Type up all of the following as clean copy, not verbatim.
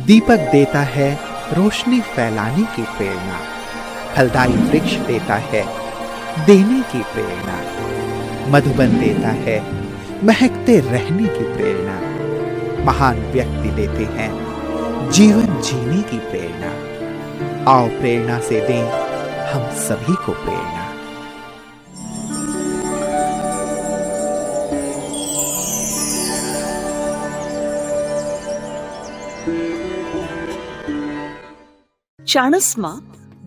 दीपक देता है रोशनी फैलाने की प्रेरणा, फलदायी वृक्ष देता है देने की प्रेरणा, मधुबन देता है महकते रहने की प्रेरणा, महान व्यक्ति देते हैं जीवन जीने की प्रेरणा। आओ प्रेरणा से दें हम सभी को प्रेरणा। चाणस्मा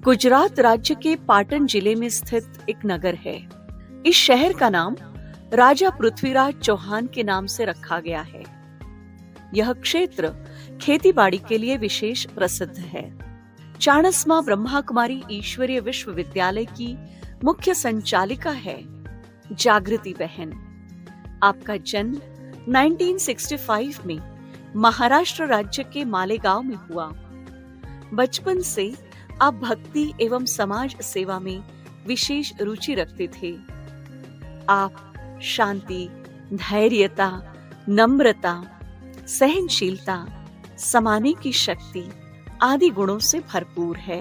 गुजरात राज्य के पाटन जिले में स्थित एक नगर है। इस शहर का नाम राजा पृथ्वीराज चौहान के नाम से रखा गया है। यह क्षेत्र खेतीबाड़ी के लिए विशेष प्रसिद्ध है। चाणस्मा ब्रह्मा कुमारी ईश्वरीय विश्वविद्यालय की मुख्य संचालिका है जागृति बहन। आपका जन्म 1965 में महाराष्ट्र राज्य के मालेगांव में हुआ। बचपन से आप भक्ति एवं समाज सेवा में विशेष रुचि रखते थे। आप शांति, धैर्यता, नम्रता, सहनशीलता, समाने की शक्ति आदि गुणों से भरपूर है।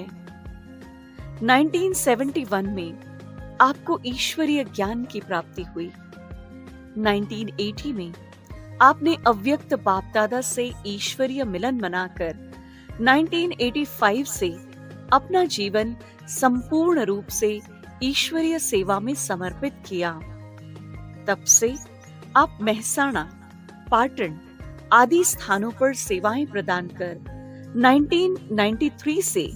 1971 में आपको ईश्वरीय ज्ञान की प्राप्ति हुई। 1980 में आपने अव्यक्त बाप दादा से ईश्वरीय मिलन मनाकर 1985 से अपना जीवन संपूर्ण रूप से ईश्वरीय सेवा में समर्पित किया। तब से आप मेहसाणा, पाटन आदि स्थानों पर सेवाएं प्रदान कर 1993 से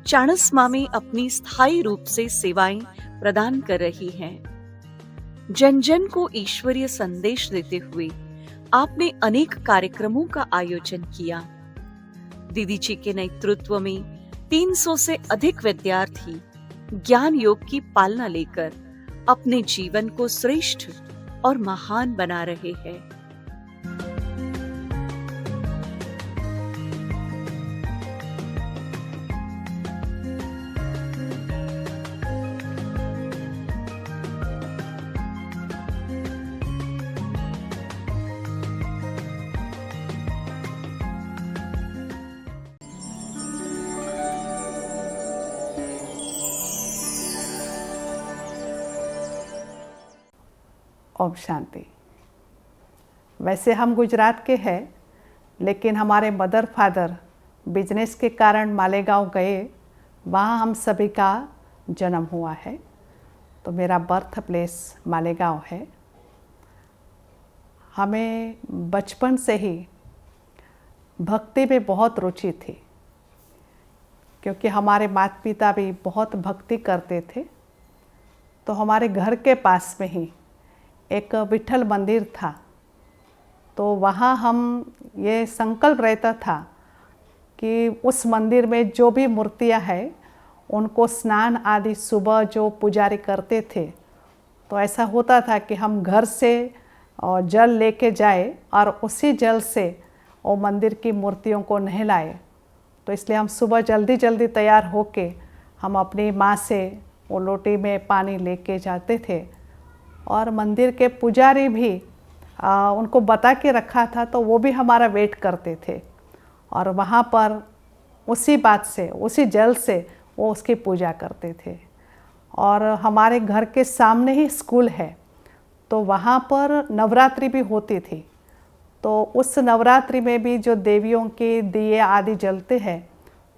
चाणस्मा में अपनी स्थायी रूप से सेवाएं प्रदान कर रही हैं। जन जन को ईश्वरीय संदेश देते हुए आपने अनेक कार्यक्रमों का आयोजन किया। दीदी जी के नेतृत्व में 300 से अधिक विद्यार्थी ज्ञान योग की पालना लेकर अपने जीवन को श्रेष्ठ और महान बना रहे हैं। ओम शांति। वैसे हम गुजरात के हैं, लेकिन हमारे मदर फादर बिजनेस के कारण मालेगांव गए। वहाँ हम सभी का जन्म हुआ है, तो मेरा बर्थ प्लेस मालेगांव है। हमें बचपन से ही भक्ति में बहुत रुचि थी, क्योंकि हमारे माता पिता भी बहुत भक्ति करते थे। तो हमारे घर के पास में ही एक विठल मंदिर था, तो वहाँ हम ये संकल्प रहता था कि उस मंदिर में जो भी मूर्तियाँ हैं उनको स्नान आदि सुबह जो पुजारी करते थे, तो ऐसा होता था कि हम घर से जल लेके जाए और उसी जल से वो मंदिर की मूर्तियों को नहलाए। तो इसलिए हम सुबह जल्दी जल्दी तैयार होके हम अपनी माँ से वो लोटे में पानी लेके जाते थे, और मंदिर के पुजारी भी उनको बता के रखा था, तो वो भी हमारा वेट करते थे, और वहाँ पर उसी बात से, उसी जल से वो उसकी पूजा करते थे। और हमारे घर के सामने ही स्कूल है, तो वहाँ पर नवरात्रि भी होती थी। तो उस नवरात्रि में भी जो देवियों के दिए आदि जलते हैं,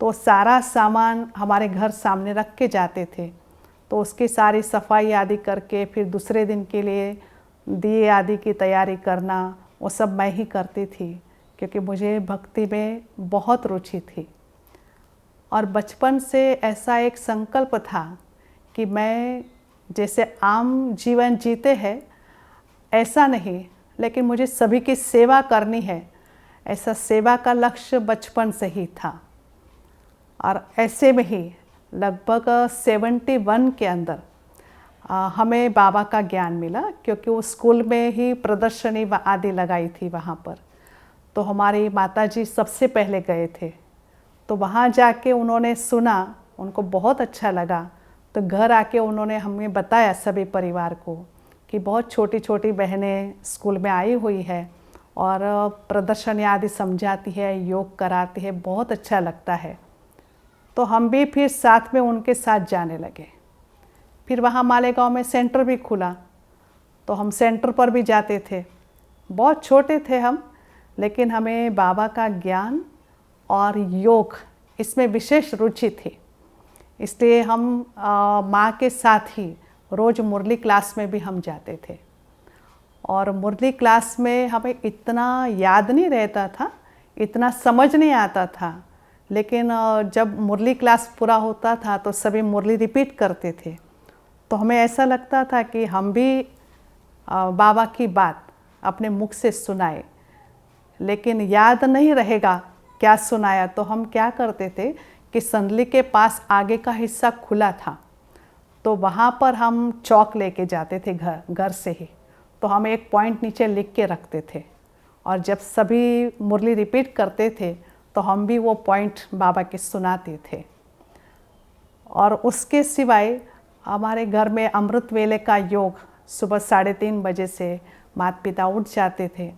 तो सारा सामान हमारे घर सामने रख के जाते थे। तो उसकी सारी सफाई आदि करके फिर दूसरे दिन के लिए दिए आदि की तैयारी करना, वो सब मैं ही करती थी, क्योंकि मुझे भक्ति में बहुत रुचि थी। और बचपन से ऐसा एक संकल्प था कि मैं जैसे आम जीवन जीते हैं ऐसा नहीं, लेकिन मुझे सभी की सेवा करनी है, ऐसा सेवा का लक्ष्य बचपन से ही था। और ऐसे में ही लगभग 71 के अंदर हमें बाबा का ज्ञान मिला, क्योंकि वो स्कूल में ही प्रदर्शनी आदि लगाई थी वहाँ पर। तो हमारी माताजी सबसे पहले गए थे, तो वहाँ जाके उन्होंने सुना, उनको बहुत अच्छा लगा। तो घर आके उन्होंने हमें बताया सभी परिवार को कि बहुत छोटी छोटी बहनें स्कूल में आई हुई है और प्रदर्शन आदि समझाती है, योग कराती है, बहुत अच्छा लगता है। तो हम भी फिर साथ में उनके साथ जाने लगे। फिर वहाँ मालेगांव में सेंटर भी खुला, तो हम सेंटर पर भी जाते थे। बहुत छोटे थे हम, लेकिन हमें बाबा का ज्ञान और योग इसमें विशेष रुचि थी। इसलिए हम माँ के साथ ही रोज़ मुरली क्लास में भी हम जाते थे। और मुरली क्लास में हमें इतना याद नहीं रहता था, इतना समझ नहीं आता था, लेकिन जब मुरली क्लास पूरा होता था तो सभी मुरली रिपीट करते थे। तो हमें ऐसा लगता था कि हम भी बाबा की बात अपने मुख से सुनाए, लेकिन याद नहीं रहेगा क्या सुनाया। तो हम क्या करते थे कि संदली के पास आगे का हिस्सा खुला था, तो वहाँ पर हम चौक लेके जाते थे घर से ही। तो हम एक पॉइंट नीचे लिख के रखते थे, और जब सभी मुरली रिपीट करते थे तो हम भी वो पॉइंट बाबा के सुनाते थे। और उसके सिवाय हमारे घर में अमृत वेले का योग सुबह 3:30 बजे से माता पिता उठ जाते थे,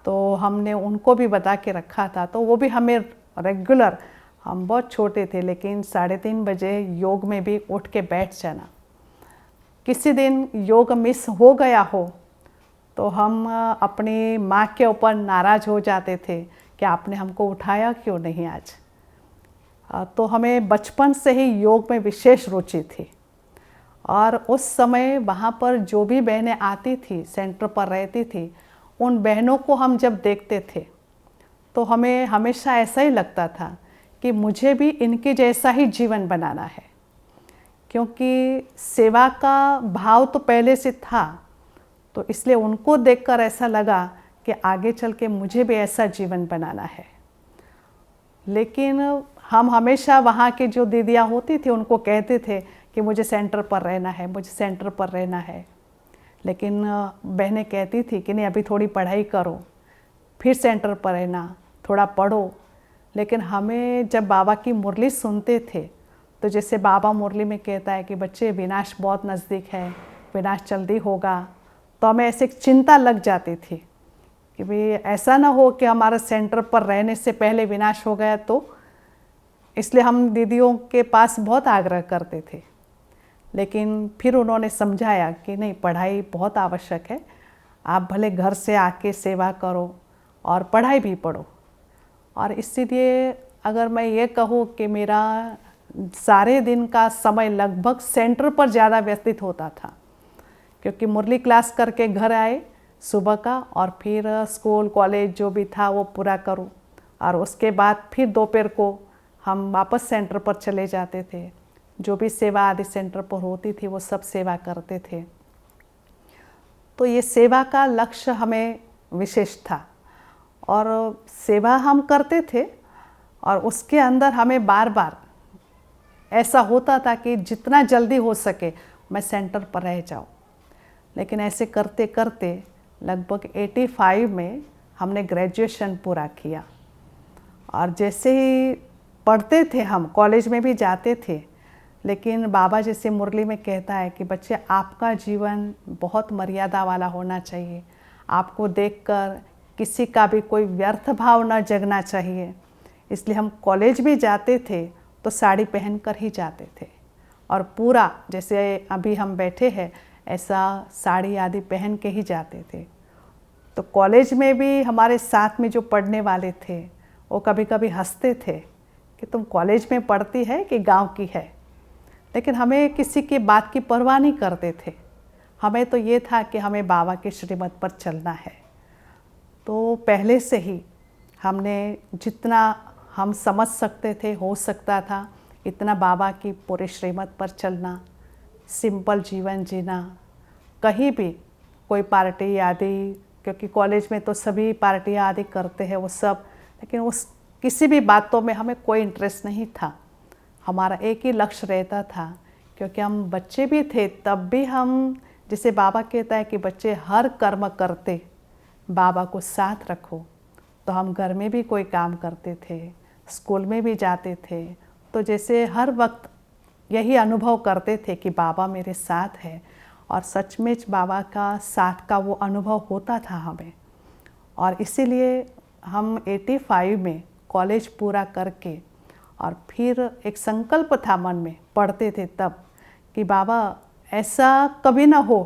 तो हमने उनको भी बता के रखा था। तो वो भी हमें रेगुलर, हम बहुत छोटे थे लेकिन 3:30 बजे योग में भी उठ के बैठ जाना। किसी दिन योग मिस हो गया हो तो हम अपनी माँ के ऊपर नाराज़ हो जाते थे कि आपने हमको उठाया क्यों नहीं आज। तो हमें बचपन से ही योग में विशेष रुचि थी। और उस समय वहाँ पर जो भी बहनें आती थी, सेंटर पर रहती थी, उन बहनों को हम जब देखते थे तो हमें हमेशा ऐसा ही लगता था कि मुझे भी इनके जैसा ही जीवन बनाना है। क्योंकि सेवा का भाव तो पहले से था, तो इसलिए उनको देखकर ऐसा लगा कि आगे चल के मुझे भी ऐसा जीवन बनाना है। लेकिन हम हमेशा वहाँ की जो दीदियाँ होती थी उनको कहते थे कि मुझे सेंटर पर रहना है, मुझे सेंटर पर रहना है। लेकिन बहनें कहती थी कि नहीं, अभी थोड़ी पढ़ाई करो, फिर सेंटर पर रहना, थोड़ा पढ़ो। लेकिन हमें जब बाबा की मुरली सुनते थे, तो जैसे बाबा मुरली में कहता है कि बच्चे विनाश बहुत नज़दीक है, विनाश जल्दी होगा, तो हमें ऐसे एक चिंता लग जाती थी कि भाई ऐसा ना हो कि हमारा सेंटर पर रहने से पहले विनाश हो गया। तो इसलिए हम दीदियों के पास बहुत आग्रह करते थे। लेकिन फिर उन्होंने समझाया कि नहीं, पढ़ाई बहुत आवश्यक है, आप भले घर से आके सेवा करो और पढ़ाई भी पढ़ो। और इसीलिए अगर मैं ये कहूँ कि मेरा सारे दिन का समय लगभग सेंटर पर ज़्यादा व्यतीत होता था, क्योंकि मुरली क्लास करके घर आए सुबह का, और फिर स्कूल कॉलेज जो भी था वो पूरा करूँ, और उसके बाद फिर दोपहर को हम वापस सेंटर पर चले जाते थे। जो भी सेवा आदि सेंटर पर होती थी वो सब सेवा करते थे। तो ये सेवा का लक्ष्य हमें विशेष था, और सेवा हम करते थे, और उसके अंदर हमें बार बार ऐसा होता था कि जितना जल्दी हो सके मैं सेंटर पर रह जाऊँ। लेकिन ऐसे करते करते लगभग 85 में हमने ग्रेजुएशन पूरा किया। और जैसे ही पढ़ते थे, हम कॉलेज में भी जाते थे, लेकिन बाबा जैसे मुरली में कहता है कि बच्चे, आपका जीवन बहुत मर्यादा वाला होना चाहिए, आपको देखकर किसी का भी कोई व्यर्थ भाव न जगना चाहिए। इसलिए हम कॉलेज भी जाते थे तो साड़ी पहनकर ही जाते थे, और पूरा जैसे अभी हम बैठे हैं ऐसा साड़ी आदि पहन के ही जाते थे। तो कॉलेज में भी हमारे साथ में जो पढ़ने वाले थे वो कभी कभी हंसते थे कि तुम कॉलेज में पढ़ती है कि गांव की है। लेकिन हमें किसी की बात की परवाह नहीं करते थे, हमें तो ये था कि हमें बाबा के श्रीमत पर चलना है। तो पहले से ही हमने जितना हम समझ सकते थे, हो सकता था, इतना बाबा की पूरे श्रीमत पर चलना, सिंपल जीवन जीना, कहीं भी कोई पार्टी आदि, क्योंकि कॉलेज में तो सभी पार्टियाँ आदि करते हैं वो सब, लेकिन उस किसी भी बातों में हमें कोई इंटरेस्ट नहीं था। हमारा एक ही लक्ष्य रहता था, क्योंकि हम बच्चे भी थे तब भी हम, जैसे बाबा कहता है कि बच्चे हर कर्म करते बाबा को साथ रखो, तो हम घर में भी कोई काम करते थे, स्कूल में भी जाते थे, तो जैसे हर वक्त यही अनुभव करते थे कि बाबा मेरे साथ है। और सचमुच बाबा का साथ का वो अनुभव होता था हमें। और इसीलिए हम 85 में कॉलेज पूरा करके और फिर एक संकल्प था मन में, पढ़ते थे तब, कि बाबा ऐसा कभी ना हो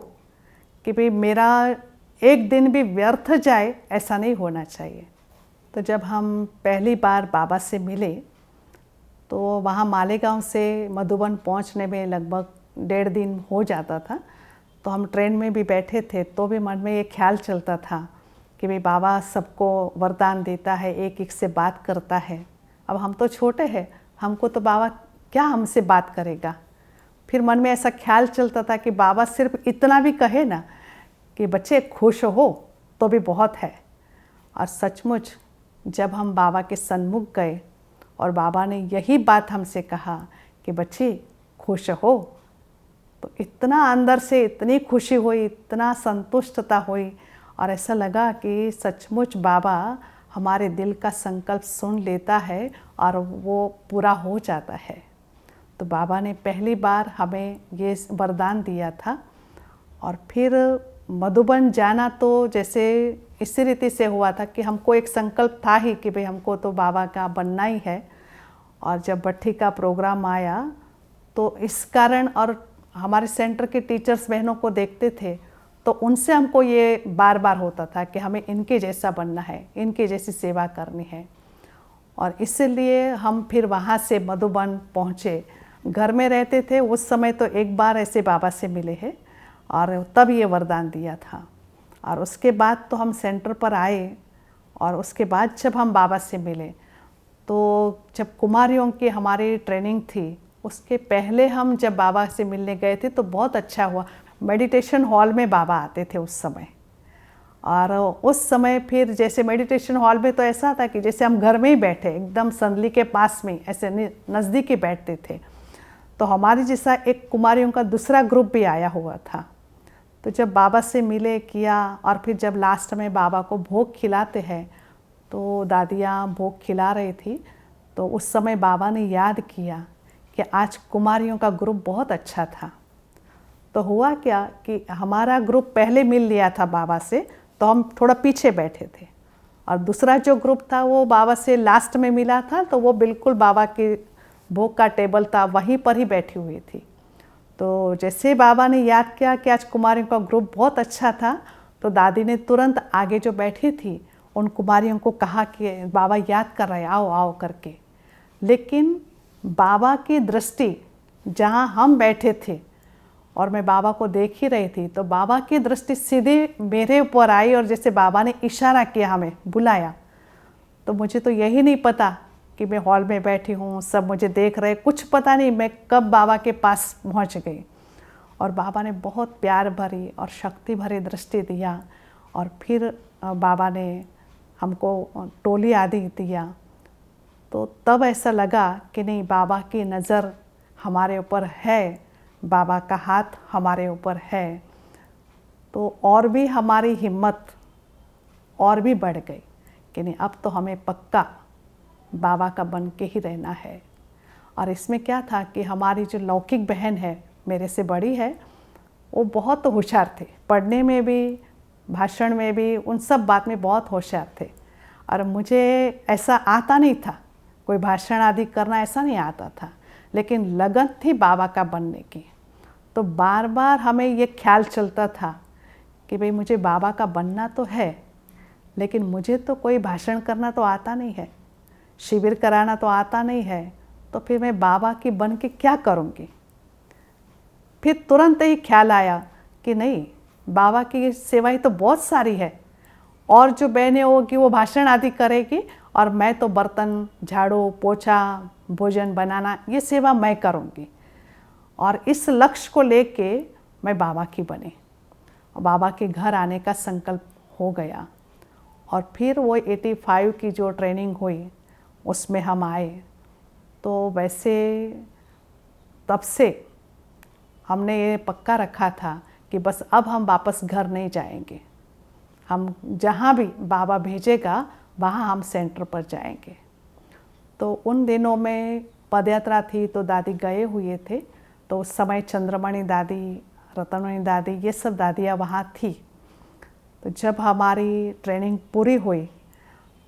कि भाई मेरा एक दिन भी व्यर्थ जाए, ऐसा नहीं होना चाहिए। तो जब हम पहली बार बाबा से मिले तो वहाँ मालेगांव से मधुबन पहुँचने में लगभग 1.5 दिन हो जाता था। तो हम ट्रेन में भी बैठे थे तो भी मन में ये ख्याल चलता था कि भाई बाबा सबको वरदान देता है, एक एक से बात करता है। अब हम तो छोटे हैं, हमको तो बाबा क्या हमसे बात करेगा। फिर मन में ऐसा ख्याल चलता था कि बाबा सिर्फ इतना भी कहे ना कि बच्चे खुश हो तो भी बहुत है। और सचमुच जब हम बाबा के सन्मुख गए और बाबा ने यही बात हमसे कहा कि बच्चे खुश हो, तो इतना अंदर से इतनी खुशी हुई, इतना संतुष्टता हुई और ऐसा लगा कि सचमुच बाबा हमारे दिल का संकल्प सुन लेता है और वो पूरा हो जाता है। तो बाबा ने पहली बार हमें ये वरदान दिया था। और फिर मधुबन जाना तो जैसे इसी रीति से हुआ था कि हमको एक संकल्प था ही कि भाई हमको तो बाबा का बनना ही है। और जब भट्ठी का प्रोग्राम आया तो इस कारण, और हमारे सेंटर के टीचर्स बहनों को देखते थे तो उनसे हमको ये बार बार होता था कि हमें इनके जैसा बनना है, इनके जैसी सेवा करनी है। और इसलिए हम फिर वहाँ से मधुबन पहुँचे। घर में रहते थे उस समय, तो एक बार ऐसे बाबा से मिले हैं और तब ये वरदान दिया था। और उसके बाद तो हम सेंटर पर आए और उसके बाद जब हम बाबा से मिले तो जब कुमारियों की हमारी ट्रेनिंग थी, उसके पहले हम जब बाबा से मिलने गए थे तो बहुत अच्छा हुआ। मेडिटेशन हॉल में बाबा आते थे उस समय। और उस समय फिर जैसे मेडिटेशन हॉल में तो ऐसा था कि जैसे हम घर में ही बैठे, एकदम संदली के पास में ऐसे नज़दीक ही बैठते थे। तो हमारी जैसा एक कुमारियों का दूसरा ग्रुप भी आया हुआ था। तो जब बाबा से मिले किया और फिर जब लास्ट में बाबा को भोग खिलाते हैं तो दादियाँ भोग खिला रही थी, तो उस समय बाबा ने याद किया कि आज कुमारियों का ग्रुप बहुत अच्छा था। तो हुआ क्या कि हमारा ग्रुप पहले मिल लिया था बाबा से, तो हम थोड़ा पीछे बैठे थे। और दूसरा जो ग्रुप था वो बाबा से लास्ट में मिला था, तो वो बिल्कुल बाबा के भोग का टेबल था वहीं पर ही बैठी हुई थी। तो जैसे बाबा ने याद किया कि आज कुमारियों का ग्रुप बहुत अच्छा था, तो दादी ने तुरंत आगे जो बैठी थी उन कुमारियों को कहा कि बाबा याद कर रहे, आओ आओ करके। लेकिन बाबा की दृष्टि जहाँ हम बैठे थे और मैं बाबा को देख ही रही थी, तो बाबा की दृष्टि सीधे मेरे ऊपर आई और जैसे बाबा ने इशारा किया, हमें बुलाया। तो मुझे तो यही नहीं पता कि मैं हॉल में बैठी हूँ, सब मुझे देख रहे, कुछ पता नहीं मैं कब बाबा के पास पहुँच गई। और बाबा ने बहुत प्यार भरी और शक्ति भरी दृष्टि दिया। और फिर बाबा ने हमको टोली आदि दिया। तो तब ऐसा लगा कि नहीं, बाबा की नज़र हमारे ऊपर है, बाबा का हाथ हमारे ऊपर है। तो और भी हमारी हिम्मत और भी बढ़ गई कि नहीं, अब तो हमें पक्का बाबा का बन के ही रहना है। और इसमें क्या था कि हमारी जो लौकिक बहन है, मेरे से बड़ी है, वो बहुत होशियार थे, पढ़ने में भी, भाषण में भी, उन सब बात में बहुत होशियार थे। और मुझे ऐसा आता नहीं था, कोई भाषण आदि करना ऐसा नहीं आता था, लेकिन लगन थी बाबा का बनने की। तो बार बार हमें ये ख्याल चलता था कि भाई मुझे बाबा का बनना तो है, लेकिन मुझे तो कोई भाषण करना तो आता नहीं है, शिविर कराना तो आता नहीं है, तो फिर मैं बाबा की बन के क्या करूँगी। फिर तुरंत ही ख्याल आया कि नहीं, बाबा की सेवाएं तो बहुत सारी है, और जो बहनें होगी वो भाषण आदि करेगी और मैं तो बर्तन झाड़ू पोछा भोजन बनाना ये सेवा मैं करूँगी। और इस लक्ष्य को लेके मैं बाबा की बनी, बाबा के घर आने का संकल्प हो गया। और फिर वो 85 की जो ट्रेनिंग हुई उसमें हम आए। तो वैसे तब से हमने ये पक्का रखा था कि बस अब हम वापस घर नहीं जाएंगे, हम जहाँ भी बाबा भेजेगा वहाँ हम सेंटर पर जाएंगे। तो उन दिनों में पदयात्रा थी तो दादी गए हुए थे, तो उस समय चंद्रमणि दादी, रतनमणि दादी, ये सब दादियाँ वहाँ थी। तो जब हमारी ट्रेनिंग पूरी हुई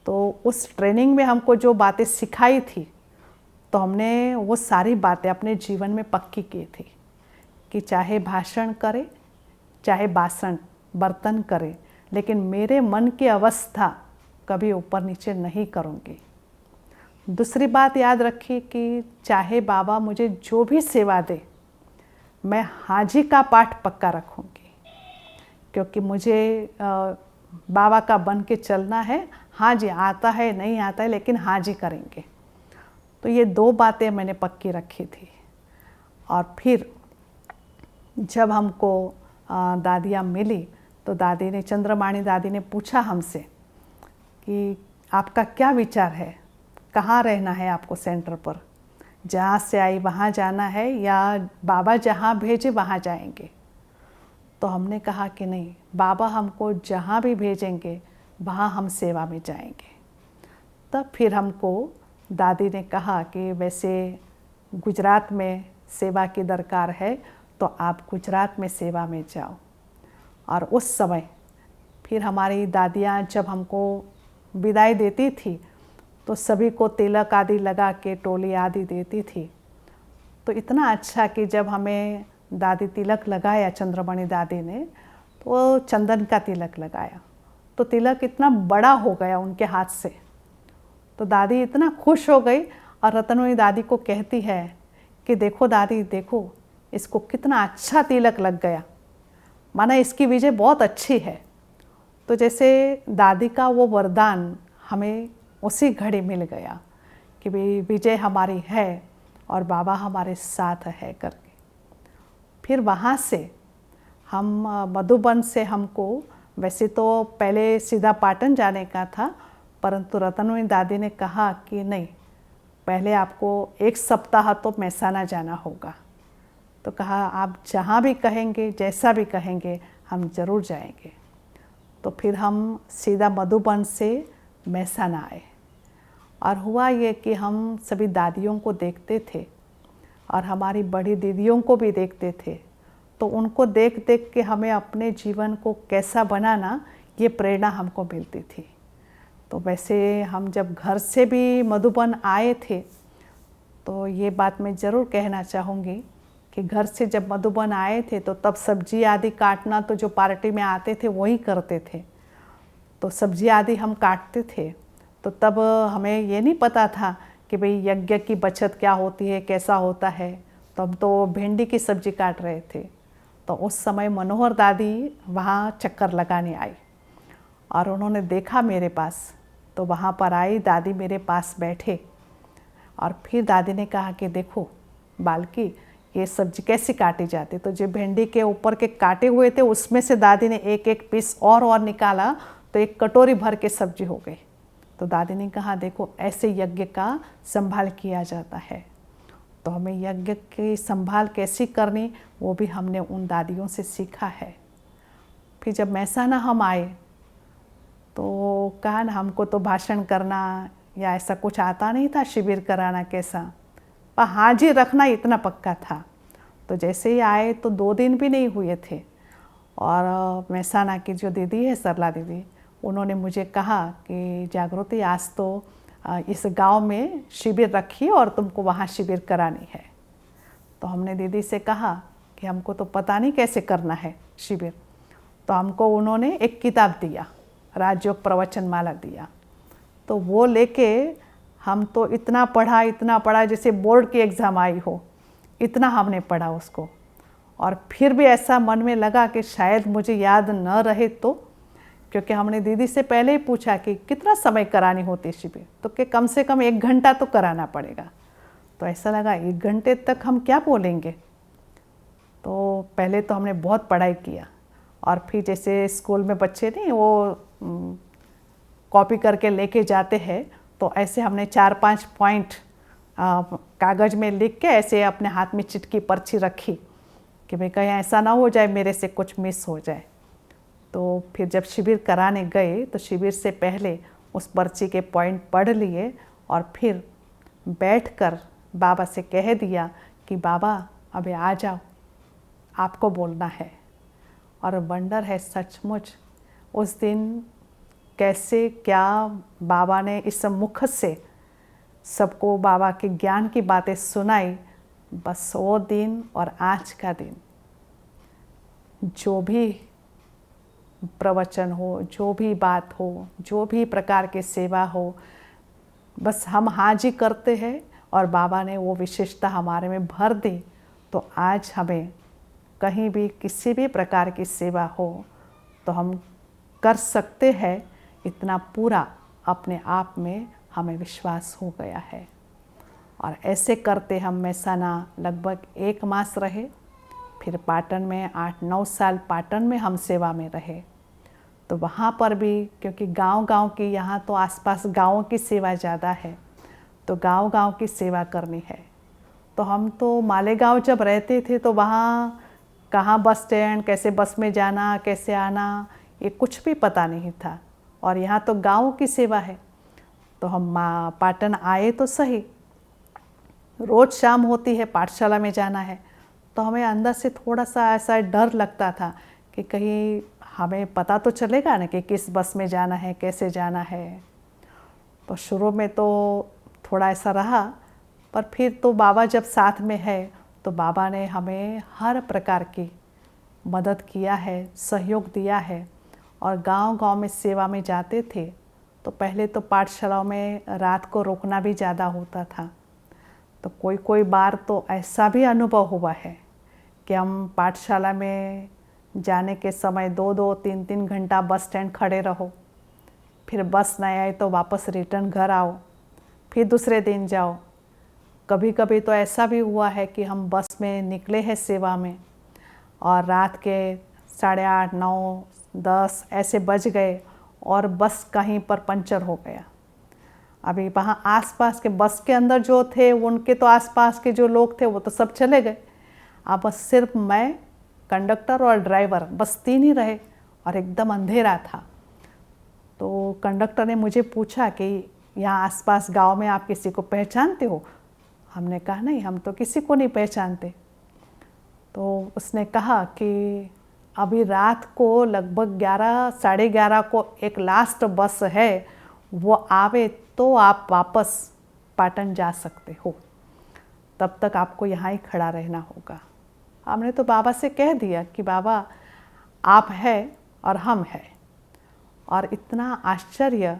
तो उस ट्रेनिंग में हमको जो बातें सिखाई थी तो हमने वो सारी बातें अपने जीवन में पक्की की थी कि चाहे भाषण करे, चाहे बर्तन करे, लेकिन मेरे मन की अवस्था कभी ऊपर नीचे नहीं करूँगी। दूसरी बात याद रखिए कि चाहे बाबा मुझे जो भी सेवा दे, मैं हाजी का पाठ पक्का रखूँगी, क्योंकि मुझे बाबा का बन के चलना है। हाँ जी, आता है नहीं आता है, लेकिन हाँ जी करेंगे। तो ये 2 बातें मैंने पक्की रखी थी। और फिर जब हमको दादियाँ मिली तो दादी ने, चंद्रमाणी दादी ने पूछा हमसे कि आपका क्या विचार है, कहाँ रहना है आपको सेंटर पर, जहाँ से आई वहाँ जाना है या बाबा जहाँ भेजे वहाँ जाएंगे। तो हमने कहा कि नहीं, बाबा हमको जहाँ भी भेजेंगे वहाँ हम सेवा में जाएंगे। तब फिर हमको दादी ने कहा कि वैसे गुजरात में सेवा की दरकार है तो आप गुजरात में सेवा में जाओ। और उस समय फिर हमारी दादियाँ जब हमको विदाई देती थी तो सभी को तिलक आदि लगा के टोली आदि देती थी। तो इतना अच्छा कि जब हमें दादी तिलक लगाया, चंद्रमणि दादी ने, तो चंदन का तिलक लगाया तो तिलक इतना बड़ा हो गया उनके हाथ से। तो दादी इतना खुश हो गई और रतनमणि दादी को कहती है कि देखो दादी, देखो इसको कितना अच्छा तिलक लग गया, माना इसकी विजय बहुत अच्छी है। तो जैसे दादी का वो वरदान हमें उसी घड़ी मिल गया कि भाई विजय हमारी है और बाबा हमारे साथ है करके। फिर वहाँ से हम मधुबन से, हमको वैसे तो पहले सीधा पाटन जाने का था, परंतु रतनमणि दादी ने कहा कि नहीं, पहले आपको 1 सप्ताह तो मेहसाना जाना होगा। तो कहा आप जहाँ भी कहेंगे, जैसा भी कहेंगे, हम ज़रूर जाएंगे। तो फिर हम सीधा मधुबन से मेहसाना आए। और हुआ ये कि हम सभी दादियों को देखते थे और हमारी बड़ी दीदियों को भी देखते थे। तो उनको देख देख के हमें अपने जीवन को कैसा बनाना, ये प्रेरणा हमको मिलती थी। तो वैसे हम जब घर से भी मधुबन आए थे तो ये बात मैं ज़रूर कहना चाहूँगी कि घर से जब मधुबन आए थे तो तब सब्जी आदि काटना तो जो पार्टी में आते थे वही करते थे। तो सब्जी आदि हम काटते थे। तो तब हमें ये नहीं पता था कि भाई यज्ञ की बचत क्या होती है, कैसा होता है। तो हम तो भिंडी की सब्जी काट रहे थे। तो उस समय मनोहर दादी वहाँ चक्कर लगाने आई और उन्होंने देखा मेरे पास, तो वहाँ पर आई दादी, मेरे पास बैठे और फिर दादी ने कहा कि देखो बालकी, ये सब्जी कैसी काटी जाती। तो जो भिंडी के ऊपर के काटे हुए थे उसमें से दादी ने एक एक पीस और निकाला तो एक कटोरी भर के सब्जी हो गई। तो दादी ने कहा देखो ऐसे यज्ञ का संभाल किया जाता है। तो हमें यज्ञ की संभाल कैसी करनी वो भी हमने उन दादियों से सीखा है। फिर जब मेहसाना हम आए तो कहा ना, हमको तो भाषण करना या ऐसा कुछ आता नहीं था, शिविर कराना कैसा, पर हाजिर रखना इतना पक्का था। तो जैसे ही आए तो 2 दिन भी नहीं हुए थे और मेहसाना की जो दीदी है, सरला दीदी, उन्होंने मुझे कहा कि जागृति आज तो इस गांव में शिविर रखी और तुमको वहाँ शिविर करानी है। तो हमने दीदी से कहा कि हमको तो पता नहीं कैसे करना है शिविर। तो हमको उन्होंने एक किताब दिया, राजयोग प्रवचन माला दिया। तो वो लेके हम तो इतना पढ़ा जैसे बोर्ड की एग्ज़ाम आई हो, इतना हमने पढ़ा उसको। और फिर भी ऐसा मन में लगा कि शायद मुझे याद न रहे तो, क्योंकि हमने दीदी से पहले ही पूछा कि कितना समय करानी होती शिविर, तो कि कम से कम 1 घंटा तो कराना पड़ेगा। तो ऐसा लगा 1 घंटे तक हम क्या बोलेंगे। तो पहले तो हमने बहुत पढ़ाई किया और फिर जैसे स्कूल में बच्चे नहीं वो कॉपी करके लेके जाते हैं, तो ऐसे हमने 4-5 पॉइंट कागज़ में लिख के ऐसे अपने हाथ में चिटकी पर्ची रखी कि भाई कहीं ऐसा ना हो जाए मेरे से कुछ मिस हो जाए। तो फिर जब शिविर कराने गए तो शिविर से पहले उस पर्ची के पॉइंट पढ़ लिए और फिर बैठकर बाबा से कह दिया कि बाबा अबे आ जाओ, आपको बोलना है। और वंडर है सचमुच, उस दिन कैसे क्या बाबा ने इस मुख से सबको बाबा के ज्ञान की बातें सुनाई, बस वो दिन और आज का दिन जो भी प्रवचन हो, जो भी बात हो, जो भी प्रकार की सेवा हो, बस हम हाजी करते हैं और बाबा ने वो विशेषता हमारे में भर दी। तो आज हमें कहीं भी किसी भी प्रकार की सेवा हो तो हम कर सकते हैं, इतना पूरा अपने आप में हमें विश्वास हो गया है। और ऐसे करते हम मेहसाना लगभग 1 मास रहे, फिर पाटन में 8-9 साल पाटन में हम सेवा में रहे। तो वहाँ पर भी क्योंकि गांव-गांव की, यहाँ तो आसपास गाँवों की सेवा ज़्यादा है, तो गांव-गांव की सेवा करनी है। तो हम तो मालेगांव जब रहते थे तो वहाँ कहाँ बस स्टैंड, कैसे बस में जाना, कैसे आना, ये कुछ भी पता नहीं था। और यहाँ तो गाँव की सेवा है। तो हम पाटन आए तो सही, रोज़ शाम होती है, पाठशाला में जाना है, तो हमें अंदर से थोड़ा सा ऐसा डर लगता था कि कहीं हमें पता तो चलेगा ना कि किस बस में जाना है, कैसे जाना है। तो शुरू में तो थोड़ा ऐसा रहा, पर फिर तो बाबा जब साथ में है तो बाबा ने हमें हर प्रकार की मदद किया है, सहयोग दिया है। और गांव-गांव में सेवा में जाते थे तो पहले तो पाठशालाओं में रात को रुकना भी ज़्यादा होता था। तो कोई बार तो ऐसा भी अनुभव हुआ है कि हम पाठशाला में जाने के समय 2-2, 3-3 घंटा बस स्टैंड खड़े रहो, फिर बस नहीं आई तो वापस रिटर्न घर आओ, फिर दूसरे दिन जाओ। कभी कभी तो ऐसा भी हुआ है कि हम बस में निकले हैं सेवा में और रात के 8:30, 9, 10 ऐसे बज गए और बस कहीं पर पंचर हो गया। अभी वहाँ आसपास के बस के अंदर जो थे उनके तो आसपास के जो लोग थे वो तो सब चले गए। अब बस सिर्फ मैं, कंडक्टर और ड्राइवर, बस 3 ही रहे और एकदम अंधेरा था। तो कंडक्टर ने मुझे पूछा कि यहाँ आसपास गांव में आप किसी को पहचानते हो? हमने कहा नहीं, हम तो किसी को नहीं पहचानते। तो उसने कहा कि अभी रात को लगभग 11, 11:30 को एक लास्ट बस है, वो आवे तो आप वापस पाटन जा सकते हो, तब तक आपको यहाँ ही खड़ा रहना होगा। हमने तो बाबा से कह दिया कि बाबा आप हैं और हम हैं। और इतना आश्चर्य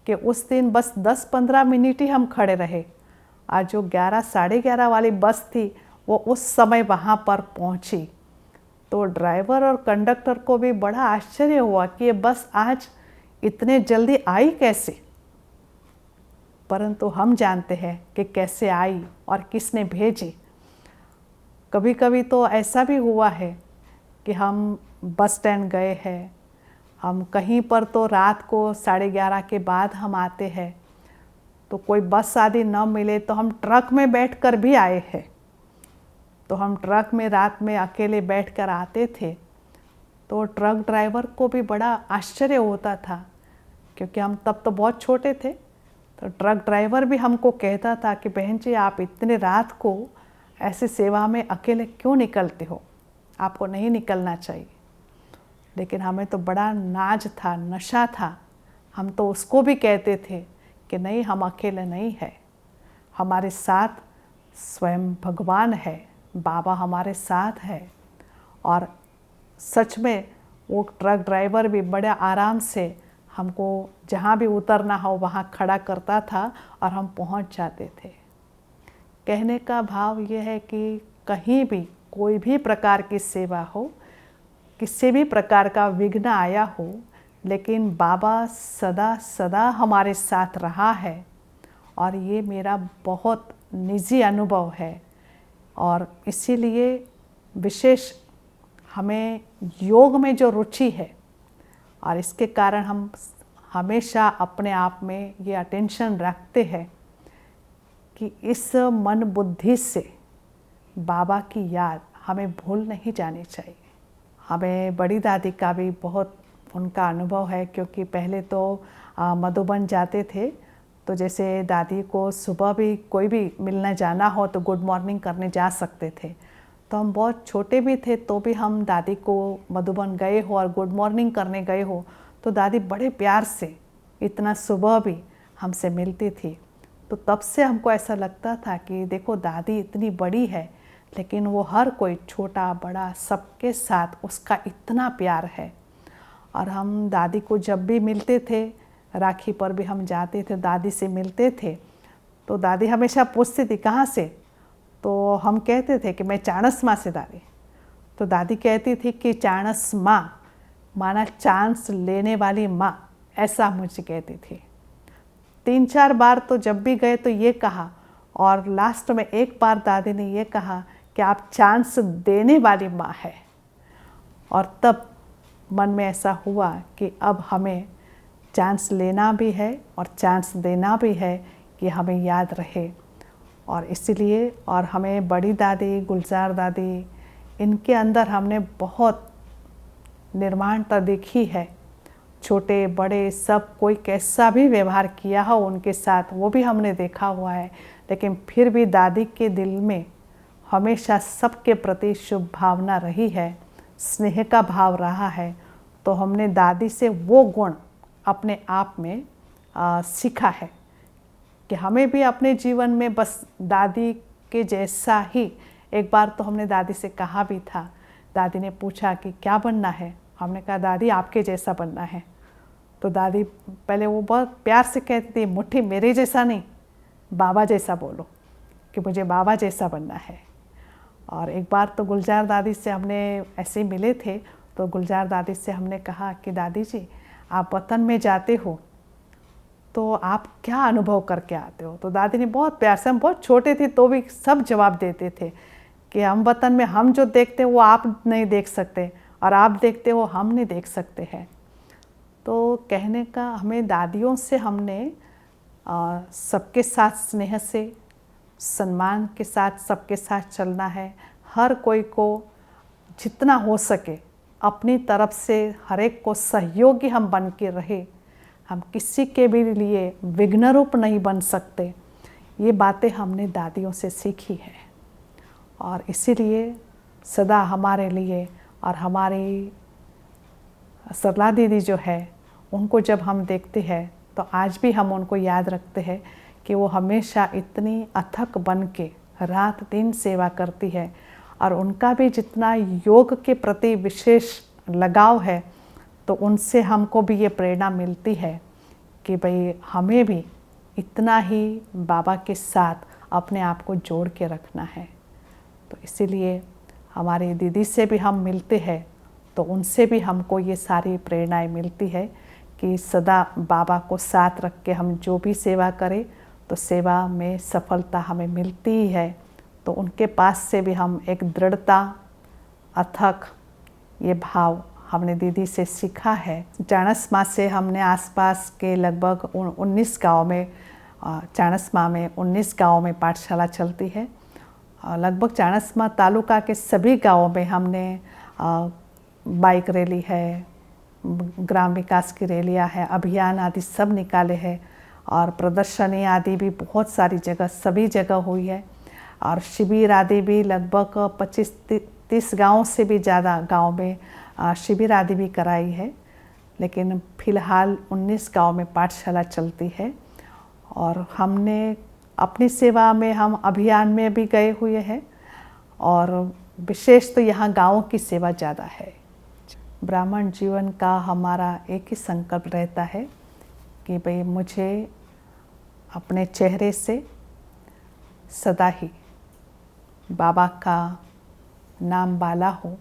कि उस दिन बस 10-15 मिनट ही हम खड़े रहे और जो 11, 11:30 वाली बस थी वो उस समय वहाँ पर पहुँची। तो ड्राइवर और कंडक्टर को भी बड़ा आश्चर्य हुआ कि ये बस आज इतने जल्दी आई कैसे। परंतु हम जानते हैं कि कैसे आई और किसने भेजी। कभी कभी तो ऐसा भी हुआ है कि हम बस स्टैंड गए हैं, हम कहीं पर तो रात को 11:30 के बाद हम आते हैं, तो कोई बस आदि न मिले तो हम ट्रक में बैठकर भी आए हैं। तो हम ट्रक में रात में अकेले बैठकर आते थे, तो ट्रक ड्राइवर को भी बड़ा आश्चर्य होता था क्योंकि हम तब तो बहुत छोटे थे। तो ट्रक ड्राइवर भी हमको कहता था कि बहन जी आप इतने रात को ऐसे सेवा में अकेले क्यों निकलते हो, आपको नहीं निकलना चाहिए। लेकिन हमें तो बड़ा नाज था, नशा था। हम तो उसको भी कहते थे कि नहीं, हम अकेले नहीं हैं, हमारे साथ स्वयं भगवान है, बाबा हमारे साथ है। और सच में वो ट्रक ड्राइवर भी बड़े आराम से हमको जहाँ भी उतरना हो वहाँ खड़ा करता था और हम पहुँच जाते थे। कहने का भाव ये है कि कहीं भी कोई भी प्रकार की सेवा हो, किसी भी प्रकार का विघ्न आया हो, लेकिन बाबा सदा सदा हमारे साथ रहा है। और ये मेरा बहुत निजी अनुभव है। और इसीलिए विशेष हमें योग में जो रुचि है और इसके कारण हम हमेशा अपने आप में ये अटेंशन रखते हैं कि इस मन बुद्धि से बाबा की याद हमें भूल नहीं जानी चाहिए। हमें बड़ी दादी का भी बहुत उनका अनुभव है, क्योंकि पहले तो मधुबन जाते थे तो जैसे दादी को सुबह भी कोई भी मिलने जाना हो तो गुड मॉर्निंग करने जा सकते थे। तो हम बहुत छोटे भी थे तो भी हम दादी को मधुबन गए हो और गुड मॉर्निंग करने गए हो तो दादी बड़े प्यार से इतना सुबह भी हमसे मिलती थी। तो तब से हमको ऐसा लगता था कि देखो दादी इतनी बड़ी है, लेकिन वो हर कोई छोटा बड़ा सबके साथ उसका इतना प्यार है। और हम दादी को जब भी मिलते थे, राखी पर भी हम जाते थे, दादी से मिलते थे, तो दादी हमेशा पूछती थी कहाँ से। तो हम कहते थे कि मैं चाणस माँ से दादी। तो दादी कहती थी कि चाणस माँ माना चांस लेने वाली माँ, ऐसा मुझे कहती थी। 3-4 बार तो जब भी गए तो ये कहा, और लास्ट में एक बार दादी ने ये कहा कि आप चांस देने वाली माँ है। और तब मन में ऐसा हुआ कि अब हमें चांस लेना भी है और चांस देना भी है कि हमें याद रहे। और इसीलिए और हमें बड़ी दादी, गुलजार दादी, इनके अंदर हमने बहुत निर्माणता देखी है। छोटे बड़े सब कोई कैसा भी व्यवहार किया हो उनके साथ, वो भी हमने देखा हुआ है, लेकिन फिर भी दादी के दिल में हमेशा सबके प्रति शुभ भावना रही है, स्नेह का भाव रहा है। तो हमने दादी से वो गुण अपने आप में सीखा है कि हमें भी अपने जीवन में बस दादी के जैसा ही। एक बार तो हमने दादी से कहा भी था, दादी ने पूछा कि क्या बनना है, हमने कहा दादी आपके जैसा बनना है। तो दादी पहले वो बहुत प्यार से कहती थी, मुट्ठी मेरे जैसा नहीं, बाबा जैसा बोलो, कि मुझे बाबा जैसा बनना है। और एक बार तो गुलजार दादी से हमने ऐसे ही मिले थे, तो गुलजार दादी से हमने कहा कि दादी जी आप वतन में जाते हो तो आप क्या अनुभव करके आते हो। तो दादी ने बहुत प्यार से, हम बहुत छोटे थे तो भी सब जवाब देते थे कि हम वतन में हम जो देखते हैं वो आप नहीं देख सकते, और आप देखते हो हम नहीं देख सकते हैं। तो कहने का हमें दादियों से हमने सबके साथ स्नेह से, सम्मान के साथ सबके साथ चलना है। हर कोई को जितना हो सके अपनी तरफ से हर एक को सहयोगी हम बन के रहे। हम किसी के भी लिए विघ्न रूप नहीं बन सकते। ये बातें हमने दादियों से सीखी है, और इसीलिए सदा हमारे लिए, और हमारी सरला दीदी जो है उनको जब हम देखते हैं तो आज भी हम उनको याद रखते हैं कि वो हमेशा इतनी अथक बन के रात दिन सेवा करती है। और उनका भी जितना योग के प्रति विशेष लगाव है, तो उनसे हमको भी ये प्रेरणा मिलती है कि भाई हमें भी इतना ही बाबा के साथ अपने आप को जोड़ के रखना है। तो इसीलिए हमारी दीदी से भी हम मिलते हैं तो उनसे भी हमको ये सारी प्रेरणाएं मिलती है कि सदा बाबा को साथ रख के हम जो भी सेवा करें तो सेवा में सफलता हमें मिलती ही है। तो उनके पास से भी हम एक दृढ़ता, अथक ये भाव हमने दीदी से सीखा है। चाणस माँ से हमने आसपास के लगभग 19 गाँव में, चाणस माँ में 19 गाँव में पाठशाला चलती है। लगभग चाणस माँ तालुका के सभी गाँवों में हमने बाइक रैली है, ग्राम विकास की रैलियाँ है, अभियान आदि सब निकाले हैं, और प्रदर्शनी आदि भी बहुत सारी जगह, सभी जगह हुई है। और शिविर आदि भी लगभग 25-30 गाँव से भी ज़्यादा गाँव में शिविर आदि भी कराई है। लेकिन फ़िलहाल 19 गाँव में पाठशाला चलती है। और हमने अपनी सेवा में हम अभियान में भी गए हुए हैं, और विशेष तो यहाँ गाँवों की सेवा ज़्यादा है। ब्राह्मण जीवन का हमारा एक ही संकल्प रहता है कि भाई मुझे अपने चेहरे से सदा ही बाबा का नाम बाला हो,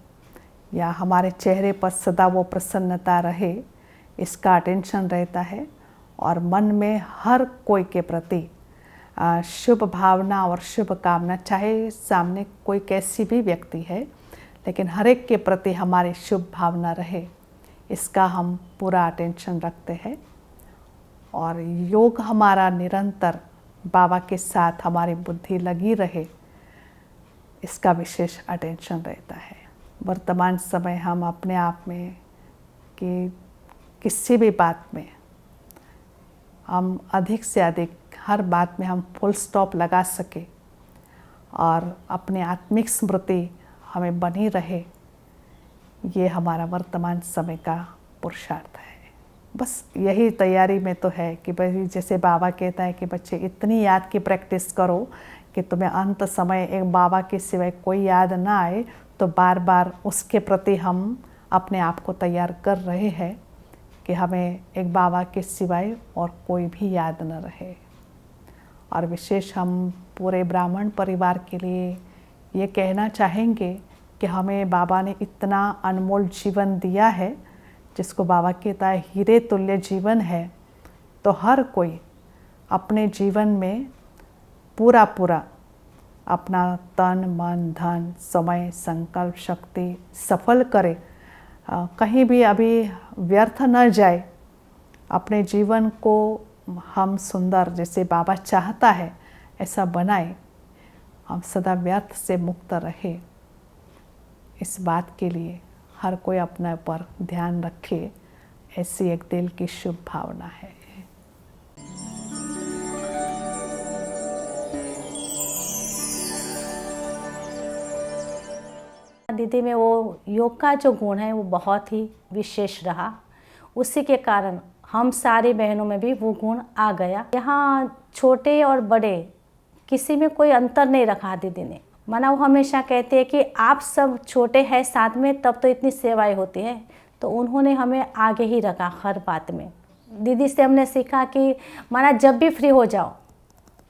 या हमारे चेहरे पर सदा वो प्रसन्नता रहे, इसका अटेंशन रहता है। और मन में हर कोई के प्रति शुभ भावना और शुभ कामना, चाहे सामने कोई कैसी भी व्यक्ति है, लेकिन हर एक के प्रति हमारी शुभ भावना रहे, इसका हम पूरा अटेंशन रखते हैं। और योग हमारा निरंतर बाबा के साथ हमारी बुद्धि लगी रहे, इसका विशेष अटेंशन रहता है। वर्तमान समय हम अपने आप में कि किसी भी बात में हम अधिक से अधिक हर बात में हम फुल स्टॉप लगा सके, और अपने आत्मिक स्मृति हमें बनी रहे, ये हमारा वर्तमान समय का पुरुषार्थ है। बस यही तैयारी में तो है कि भाई जैसे बाबा कहता है कि बच्चे इतनी याद की प्रैक्टिस करो कि तुम्हें अंत समय एक बाबा के सिवाय कोई याद ना आए, तो बार बार उसके प्रति हम अपने आप को तैयार कर रहे हैं कि हमें एक बाबा के सिवाय और कोई भी याद न रहे। और विशेष हम पूरे ब्राह्मण परिवार के लिए ये कहना चाहेंगे कि हमें बाबा ने इतना अनमोल जीवन दिया है, जिसको बाबा कहता है हीरे तुल्य जीवन है, तो हर कोई अपने जीवन में पूरा पूरा अपना तन मन धन समय संकल्प शक्ति सफल करे, कहीं भी अभी व्यर्थ न जाए। अपने जीवन को हम सुंदर जैसे बाबा चाहता है ऐसा बनाए, हम सदा व्यर्थ से मुक्त रहे। इस बात के लिए हर कोई अपने पर ध्यान रखे, ऐसी एक दिल की शुभ भावना है। दीदी में वो योग का जो गुण है वो बहुत ही विशेष रहा, उसी के कारण हम सारी बहनों में भी वो गुण आ गया। यहाँ छोटे और बड़े किसी में कोई अंतर नहीं रखा दीदी ने। माना वो हमेशा कहते हैं कि आप सब छोटे हैं साथ में, तब तो इतनी सेवाएं होती है, तो उन्होंने हमें आगे ही रखा हर बात में। दीदी से हमने सीखा कि माना जब भी फ्री हो जाओ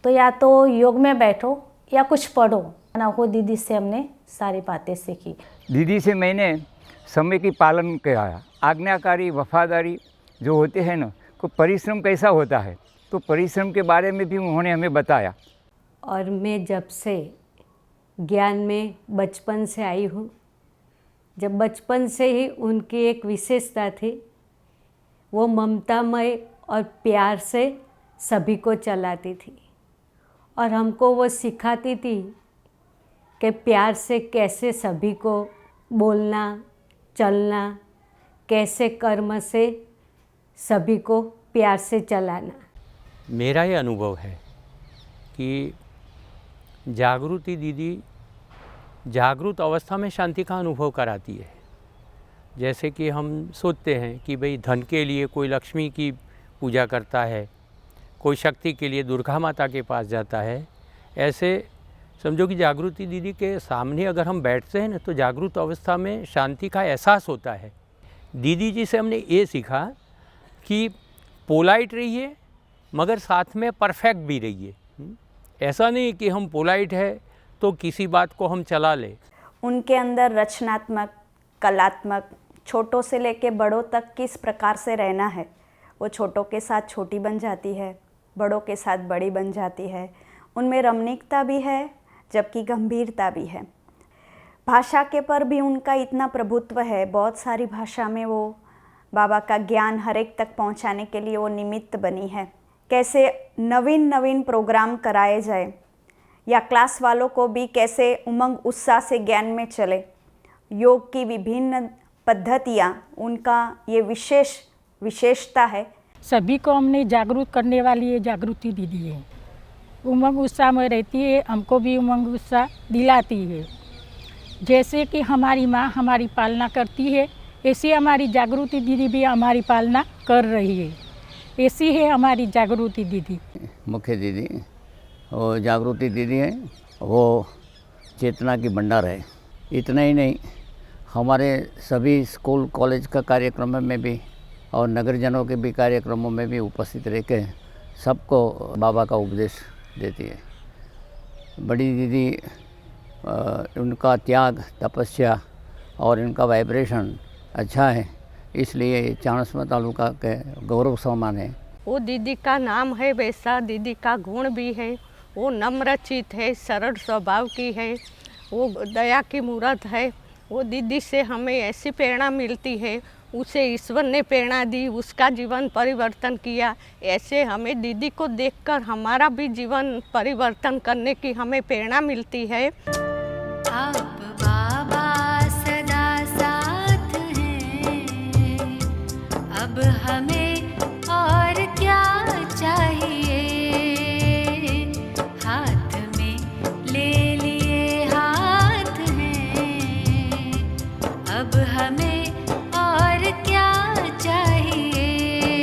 तो या तो योग में बैठो या कुछ पढ़ो। माना वो दीदी से हमने सारी बातें सीखी। दीदी से मैंने समय की पालन किया, आज्ञाकारी वफादारी जो होते हैं ना, को परिश्रम कैसा होता है, तो परिश्रम के बारे में भी उन्होंने हमें बताया। और मैं जब से ज्ञान में बचपन से आई हूँ, जब बचपन से ही उनकी एक विशेषता थी, वो ममतामय और प्यार से सभी को चलाती थी और हमको वो सिखाती थी कि प्यार से कैसे सभी को बोलना चलना, कैसे कर्म से सभी को प्यार से चलाना। मेरा ये अनुभव है कि जागृति दीदी जागृत अवस्था में शांति का अनुभव कराती है। जैसे कि हम सोचते हैं कि भाई धन के लिए कोई लक्ष्मी की पूजा करता है, कोई शक्ति के लिए दुर्गा माता के पास जाता है, ऐसे समझो कि जागृति दीदी के सामने अगर हम बैठते हैं ना, तो जागृत अवस्था में शांति का एहसास होता है। दीदी जी से हमने ये सीखा कि पोलाइट रहिए मगर साथ में परफेक्ट भी रहिए। ऐसा नहीं कि हम पोलाइट है तो किसी बात को हम चला ले। उनके अंदर रचनात्मक, कलात्मक, छोटों से लेके बड़ों तक किस प्रकार से रहना है, वो छोटों के साथ छोटी बन जाती है, बड़ों के साथ बड़ी बन जाती है। उनमें रमणीकता भी है जबकि गंभीरता भी है। भाषा के पर भी उनका इतना प्रभुत्व है, बहुत सारी भाषा में वो बाबा का ज्ञान हर एक तक पहुंचाने के लिए वो निमित्त बनी है। कैसे नवीन नवीन प्रोग्राम कराए जाए या क्लास वालों को भी कैसे उमंग उत्साह से ज्ञान में चले, योग की विभिन्न पद्धतियाँ उनका ये विशेषता है। सभी को हमने जागरूक करने वाली ये जागृति दीदी है। उमंग उत्साह में रहती है, हमको भी उमंग उत्साह दिलाती है। जैसे कि हमारी माँ हमारी पालना करती है, ऐसी हमारी जागृति दीदी भी हमारी पालना कर रही है। ऐसी है हमारी जागृति दीदी। मुख्य दीदी वो जागृति दीदी है, वो चेतना की भंडार है। इतना ही नहीं, हमारे सभी स्कूल कॉलेज का कार्यक्रम में भी और नगरजनों के भी कार्यक्रमों में भी उपस्थित रह के सबको बाबा का उपदेश देती है। बड़ी दीदी उनका त्याग, तपस्या और इनका वाइब्रेशन अच्छा है, इसलिए चाणस्मा तालुका के गौरव समान है। वो दीदी का नाम है, वैसा दीदी का गुण भी है। वो नम्रचित है, सरल स्वभाव की है, वो दया की मूर्त है। वो दीदी से हमें ऐसी प्रेरणा मिलती है, उसे ईश्वर ने प्रेरणा दी, उसका जीवन परिवर्तन किया। ऐसे हमें दीदी को देखकर हमारा भी जीवन परिवर्तन करने की हमें प्रेरणा मिलती है। आप बाबा सदा साथ हैं, अब हमें और क्या चाहिए। हाथ में ले लिए हाथ हैं, अब हमें और क्या चाहिए।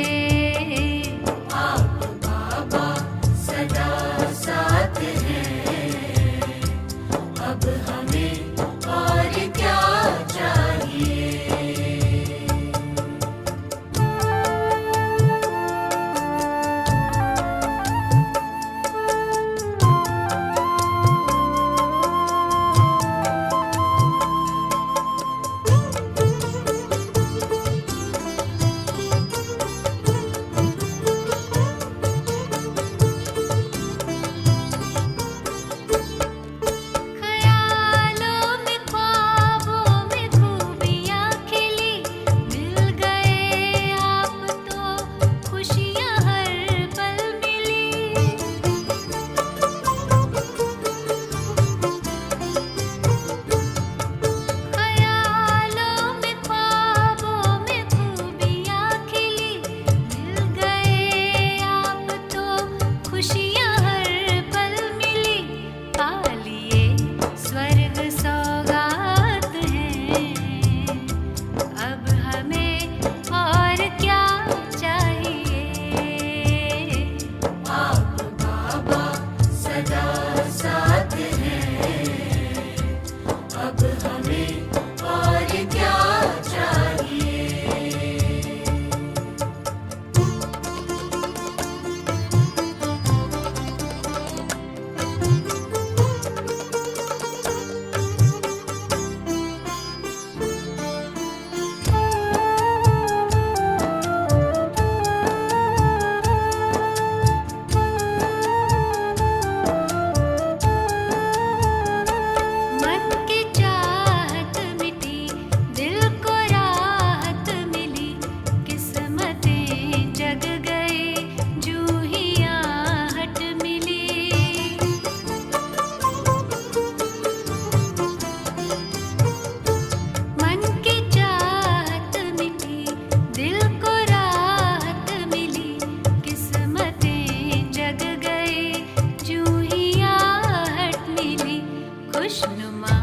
खुशनुमा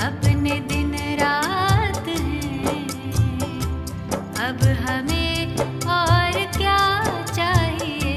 अपने दिन रात हैं। अब हमें और क्या चाहिए।